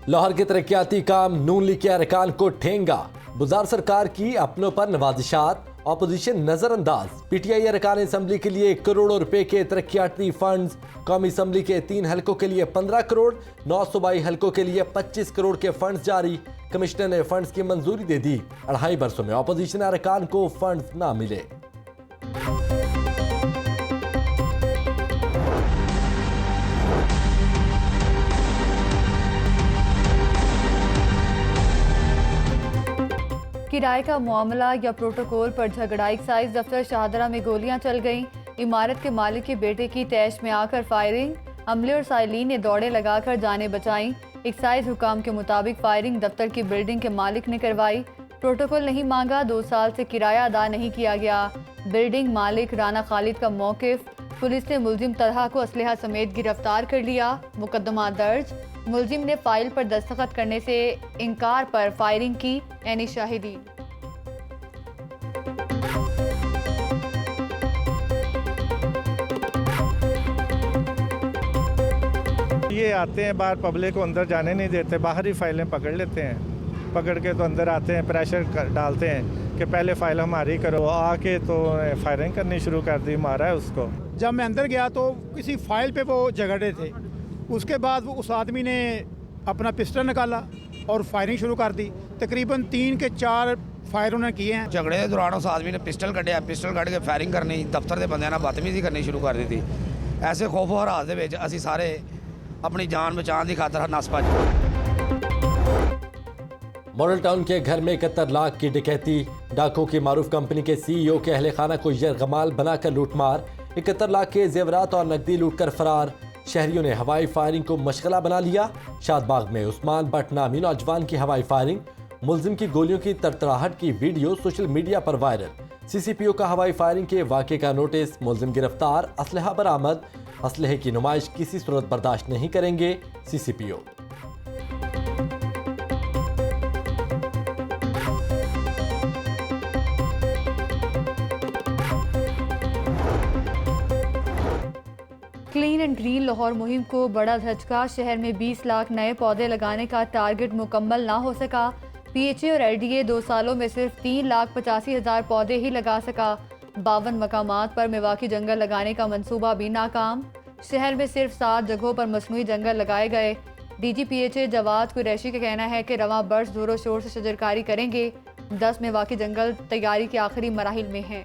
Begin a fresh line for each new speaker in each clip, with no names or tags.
लाहौर के तरक्याती काम नून लीग के अरकान को ठेंगा। बुज़दार सरकार की अपनों पर नवाजिशात, ऑपोजिशन नजरअंदाज। पीटीआई अरकान असम्बली के लिए करोड़ों रुपए के तरक्याती फंड्स। कौमी असम्बली के 3 हलकों के लिए 15 करोड़, 9 सूबाई हलकों के लिए 25 करोड़ के फंड्स जारी। कमिश्नर ने फंड्स की मंजूरी दे दी। 2.5 बरसों में ऑपोजिशन अरकान को फंड्स ना मिले।
किराए का मामला या प्रोटोकॉल पर झगड़ा। एक्साइज दफ्तर शाहदरा में गोलियां चल गईं। इमारत के मालिक के बेटे की तैश में आकर फायरिंग। अमले और साइलिन ने दौड़े लगाकर जानें बचाईं। एक्साइज हुकाम के मुताबिक फायरिंग दफ्तर की बिल्डिंग के मालिक ने करवाई। प्रोटोकॉल नहीं मांगा, 2 साल से किराया अदा नहीं किया गया। बिल्डिंग मालिक राना खालिद का मौकिफ। पुलिस ने मुलजिम तलहा को असलहा समेत गिरफ्तार कर लिया। मुकदमा दर्ज। मुलजिम ने फाइल पर दस्तखत करने से इनकार पर फायरिंग की। एनी शाहिदी।
ये आते हैं बाहर, पब्लिक को अंदर जाने नहीं देते, बाहर ही फाइलें पकड़ लेते हैं। पकड़ के तो अंदर आते हैं, प्रेशर डालते हैं कि पहले फाइल हमारी करो। आके तो फायरिंग करनी शुरू कर दी, मारा है उसको।
जब मैं अंदर गया तो किसी फाइल पे वो झगड़े थे। उसके बाद वो उस आदमी ने अपना पिस्टल निकाला और फायरिंग शुरू कर दी। तकरीबन 3 के 4 फायर उन्होंने किए हैं।
झगड़े के दौरान उस आदमी ने पिस्टल कढ़िया, पिस्टल कढ़ के फायरिंग करनी, दफ्तर के बंदे बदतमीजी करनी शुरू कर दी थी। ऐसे खौफ और हालात दे विच असीं सारे अपनी जान बचाने की खातर नस भज
मॉडल टाउन के घर में 71 लाख की डकैती। डाकों की मारूफ कंपनी के सीईओ के अहले खाना को यरगमाल बनाकर लूटमार। 71 लाख के जेवरात और नकदी लूटकर फरार। शहरियों ने हवाई फायरिंग को मशगला बना लिया। शादबाग में उस्मान भट्ट नामी नौजवान की हवाई फायरिंग। मुलजिम की गोलियों की तरतराहट की वीडियो सोशल मीडिया पर वायरल। सीसीपीओ का हवाई फायरिंग के वाक़े का नोटिस। मुलजिम गिरफ्तार, असलहा बरामद। असलहे की नुमाइश किसी सूरत बर्दाश्त नहीं करेंगे CCPO.
Clean and green Lahore मुहिम को बड़ा झटका। शहर में 20 लाख नए पौधे लगाने का टारगेट मुकम्मल ना हो सका। पीएचए और एलडीए 2 सालों में सिर्फ 3,85,000 पौधे ही लगा सका। 52 मकामात पर मेवाकी जंगल लगाने का मंसूबा भी नाकाम। शहर में सिर्फ 7 जगहों पर मसनूई जंगल लगाए गए। डीजी पीएचए जवाद कुरैशी का कहना है कि रवां बर्स जोरों शोर से शजरकारी करेंगे। 10 मेवाकी जंगल तैयारी के आखिरी मराहिल में हैं।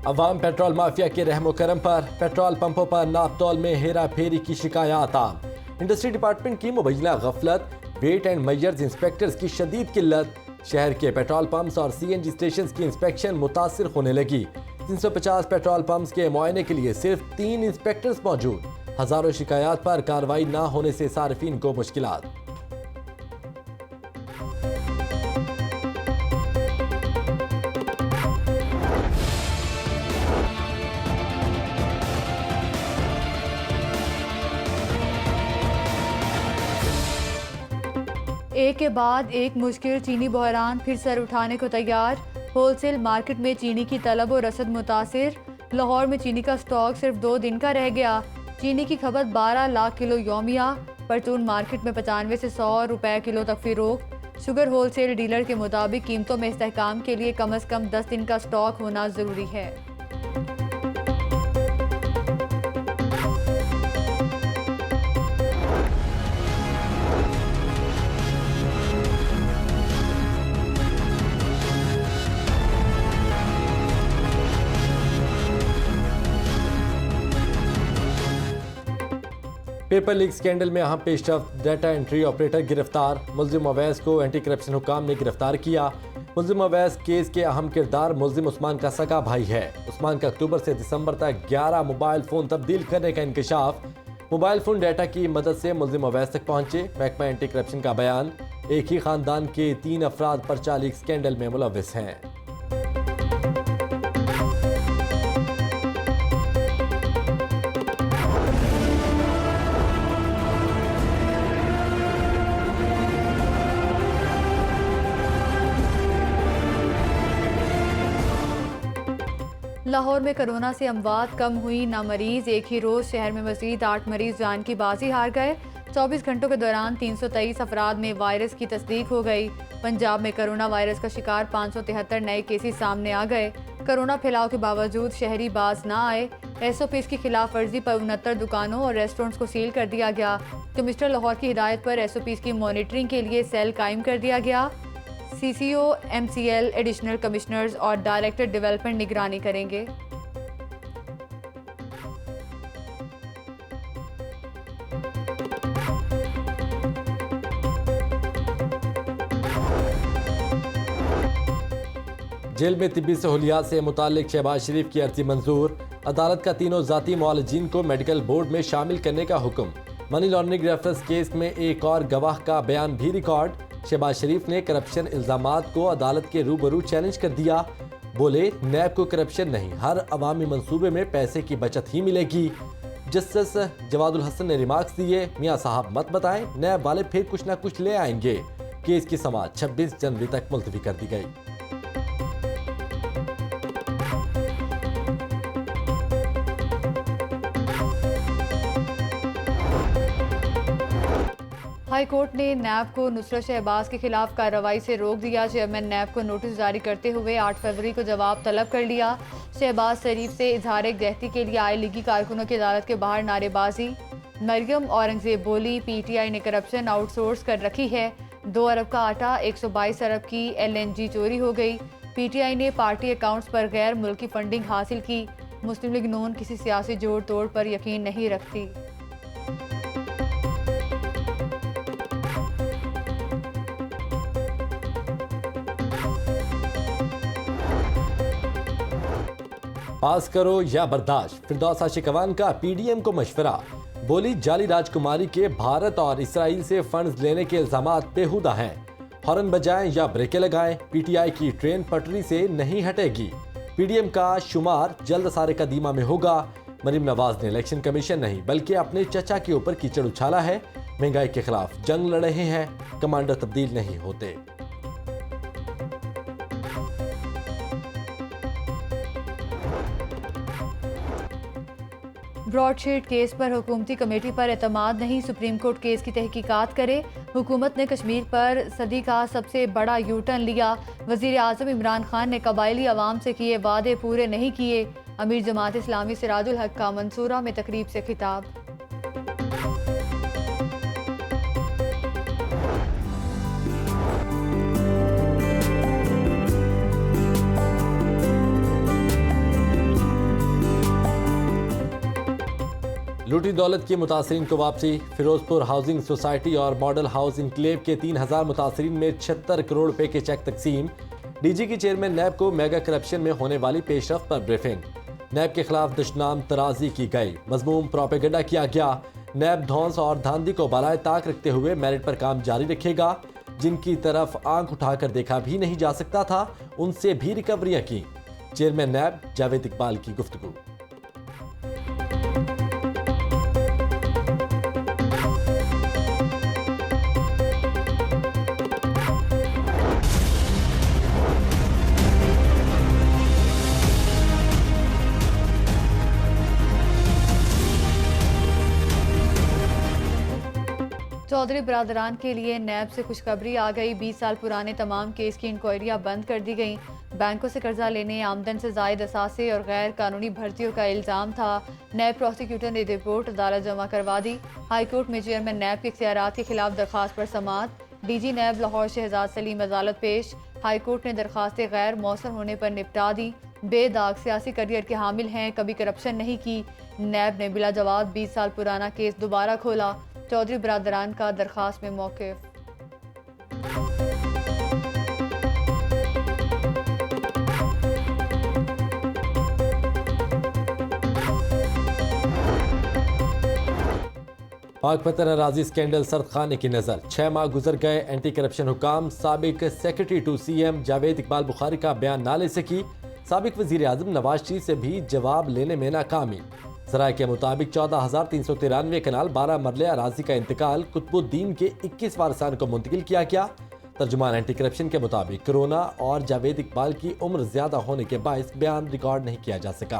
अवाम पेट्रोल माफिया के रहमो करम पर। पेट्रोल पंपों पर नापतोल में हेरा फेरी की शिकायत आम। इंडस्ट्री डिपार्टमेंट की मुबैना गफलत। वेट एंड मेजर्स इंस्पेक्टर्स की शदीद किल्लत। शहर के पेट्रोल पंप्स और सीएनजी स्टेशन की इंस्पेक्शन मुतासिर होने लगी। 350 पेट्रोल पंप्स के मुआयने के लिए सिर्फ 3 इंस्पेक्टर्स मौजूद। हजारों शिकायत पर कार्रवाई न होने से सार्फिन को मुश्किलात।
एक के बाद एक मुश्किल चीनी बहरान फिर सर उठाने को तैयार। होलसेल मार्केट में चीनी की तलब और रसद मुतासिर। लाहौर में चीनी का स्टॉक सिर्फ 2 दिन का रह गया। चीनी की खपत 12 लाख किलो यौमिया। परचून मार्केट में 95 से 100 रुपए किलो तक फरोख्त। शुगर होलसेल डीलर के मुताबिक कीमतों में इस्तेहकाम के लिए कम से कम 10 दिन का स्टॉक होना जरूरी है।
पेपर लीक स्कैंडल में अहम पेशरफ्त। डाटा एंट्री ऑपरेटर गिरफ्तार। मुलजिम अवैस को एंटी करप्शन हुकाम ने गिरफ्तार किया। मुलजिम अवैस केस के अहम किरदार मुलजिम उस्मान का सगा भाई है। उस्मान का अक्टूबर से दिसंबर तक 11 मोबाइल फ़ोन तब्दील करने का इंकशाफ। मोबाइल फ़ोन डाटा की मदद से मुलजिम अवैस तक पहुंचे। महकमा एंटी करप्शन का बयान। एक ही खानदान के 3 अफराद पर्चा लीक स्कैंडल में मुलव्विस हैं।
लाहौर में कोरोना से अमवात कम हुई, ना मरीज। एक ही रोज शहर में मजीद 8 मरीज जान की बाजी हार गए। 24 घंटों के दौरान 323 अफराद में वायरस की तस्दीक हो गई। पंजाब में कोरोना वायरस का शिकार 573 नए केसेस सामने आ गए। कोरोना फैलाव के बावजूद शहरी बाज ना आए। SOPs की खिलाफ वर्जी पर 69 दुकानों और रेस्टोरेंट्स को सील कर दिया गया। कमिश्नर लाहौर की हिदायत पर SOPs की मॉनिटरिंग के लिए सेल कायम कर दिया गया। CCO, MCL, एडिशनल कमिश्नर्स और डायरेक्टर डेवलपमेंट निगरानी करेंगे।
जेल में तिब्बी सहूलियात से मुतालिक शहबाज शरीफ की अर्जी मंजूर। अदालत का तीनों जाती मुआलजीन को मेडिकल बोर्ड में शामिल करने का हुक्म। मनी लॉन्ड्रिंग रेफरेंस केस में एक और गवाह का बयान भी रिकॉर्ड। शहबाज शरीफ ने करप्शन इल्जामात को अदालत के रूबरू चैलेंज कर दिया। बोले, नैब को करप्शन नहीं, हर अवामी मंसूबे में पैसे की बचत ही मिलेगी। जस्टिस जवादुल हसन ने रिमार्क्स दिए, मियाँ साहब मत बताएं, नैब वाले फिर कुछ ना कुछ ले आएंगे। केस की समाअत 26 जनवरी तक मुलतवी कर दी गई।
हाई कोर्ट ने नैब को नुसरत शहबाज के खिलाफ कार्रवाई से रोक दिया। चेयरमैन नैब को नोटिस जारी करते हुए 8 फरवरी को जवाब तलब कर लिया। शहबाज शरीफ से इजहार यकजहती के लिए आए लीगी कारकुनों की अदालत के बाहर नारेबाजी। मरियम औरंगजेब बोली, PTI ने करप्शन आउटसोर्स कर रखी है। 2 अरब का आटा, 122 अरब की LNG चोरी हो गई। PTI ने पार्टी अकाउंट्स पर गैर मुल्की फंडिंग हासिल की। मुस्लिम लीग नून किसी सियासी जोड़ तोड़ पर यकीन नहीं रखती।
पास करो या बर्दाश्त, फिरदौस आशिकवान का PDM को मशवरा। बोली, जाली राजकुमारी के भारत और इसराइल से फंड्स लेने के इल्जामात बेहुदा हैं। हॉर्न बजाएं या ब्रेकें लगाएं, PTI की ट्रेन पटरी से नहीं हटेगी। PDM का शुमार जल्द सारे कदीमा में होगा। मरीम नवाज ने इलेक्शन कमीशन नहीं बल्कि अपने चचा के ऊपर कीचड़ उछाला है। महंगाई के खिलाफ जंग लड़ रहे हैं, कमांडर तब्दील नहीं होते।
ब्रॉडशीट केस पर हुकूमती कमेटी पर एतमाद नहीं, सुप्रीम कोर्ट केस की तहकीकात करे। हुकूमत ने कश्मीर पर सदी का सबसे बड़ा यूटर्न लिया। वजीर आजम इमरान खान ने कबायली अवाम से किए वादे पूरे नहीं किए। अमीर जमात इस्लामी सिराजुल हक का मंसूरा में तकरीब से खिताब।
लूटी दौलत की मुतासरीन को वापसी। फिरोजपुर हाउसिंग सोसाइटी और मॉडल हाउस इनक्लेव के 3000 मुतासरीन में 76 करोड़ रुपए के चेक तकसीम। DG की चेयरमैन नैब को मेगा करप्शन में होने वाली पेशरफ्त पर ब्रीफिंग। नैब के खिलाफ दुश्मनाम तराजी की गई, मजमूम प्रोपेगेंडा किया गया। नैब धौंस और धांधी को बालाए ताक रखते हुए मेरिट पर काम जारी रखेगा। जिनकी तरफ आंख उठाकर देखा भी नहीं जा सकता था, उनसे भी रिकवरियां की। चेयरमैन नैब जावेद इकबाल की गुफ्तगू।
चौधरी बरादरान के लिए नैब से खुशखबरी आ गई। 20 साल पुराने तमाम केस की इंक्वायरियां बंद कर दी गईं। बैंकों से कर्जा लेने, आमदन से जायद असासे और गैर कानूनी भर्तियों का इल्ज़ाम था। नैब प्रोसिक्यूटर ने रिपोर्ट अदालत जमा करवा दी। हाई कोर्ट में चेयरमैन नैब के इख्तियारात के खिलाफ दरखास्त पर समाअत। DG नैब लाहौर शहजाद सलीम अदालत पेश। हाई कोर्ट ने दरखास्तें गैर मौसर होने पर निपटा दी। बेदाग सियासी करियर के हामिल हैं, कभी करप्शन नहीं की। नैब ने बिला जवाब 20 साल पुराना केस दोबारा खोला। चौधरी बरादरान का दरखास्त में मौक़िफ़।
पाकपतन अराजी स्कैंडल सर्द खाने की नज़र। 6 माह गुजर गए, एंटी करप्शन हुकाम साबिक secretary to CM Javed Iqbal Bukhari का बयान ना ले सकी। साबिक वजीर आजम नवाज शरीफ से भी जवाब लेने में नाकामी। ज़राए के मुताबिक 14,393 कनाल 12 मरले अराजी का इंतकाल कुतुबुद्दीन के 21 वारसान को मुंतकिल किया गया। तर्जुमान एंटी करप्शन के मुताबिक कोरोना और जावेद इकबाल की उम्र ज्यादा होने के बायस बयान रिकॉर्ड नहीं किया जा सका।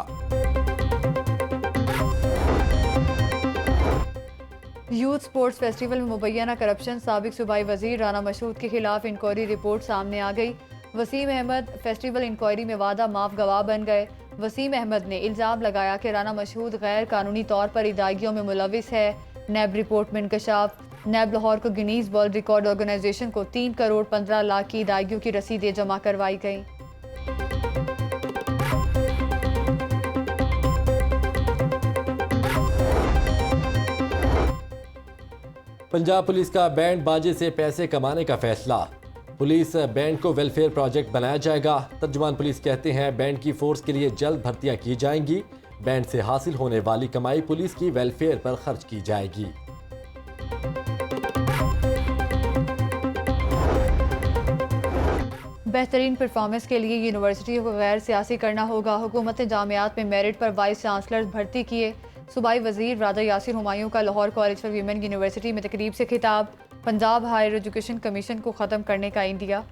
यूथ स्पोर्ट्स फेस्टिवल में मुबैना करप्शन, साबिक सूबाई वजीर राना मशहूद के खिलाफ इंक्वायरी रिपोर्ट सामने आ गई। वसीम अहमद फेस्टिवल इंक्वायरी में वादा माफ गवाह बन गए। वसीम अहमद ने इल्ज़ाम लगाया कि राना मशहूद गैर कानूनी तौर पर इदायगियों में मुलविस है। नैब रिपोर्ट में इंकशाफ, नैब लाहौर को गिनीज वर्ल्ड रिकॉर्ड ऑर्गेनाइजेशन को 3 करोड़ 15 लाख की इदायगियों की रसीदें जमा करवाई गई।
पंजाब पुलिस का बैंड बाजे से पैसे कमाने का फैसला। पुलिस बैंड को वेलफेयर प्रोजेक्ट बनाया जाएगा। तर्जुमान पुलिस कहते हैं बैंड की फोर्स के लिए जल्द भर्तियां की जाएंगी। बैंड से हासिल होने वाली कमाई पुलिस की वेलफेयर पर खर्च की जाएगी।
बेहतरीन परफॉर्मेंस के लिए यूनिवर्सिटियों को गैर सियासी करना होगा। हुकूमत ने जामियात में मेरिट पर वाइस चांसलर भर्ती किए। सूबाई वजीर राजा यासिर हुमायूं का Lahore college for women university में तकरीब से खिताब। पंजाब हायर एजुकेशन कमीशन को ख़त्म करने का इंदिया।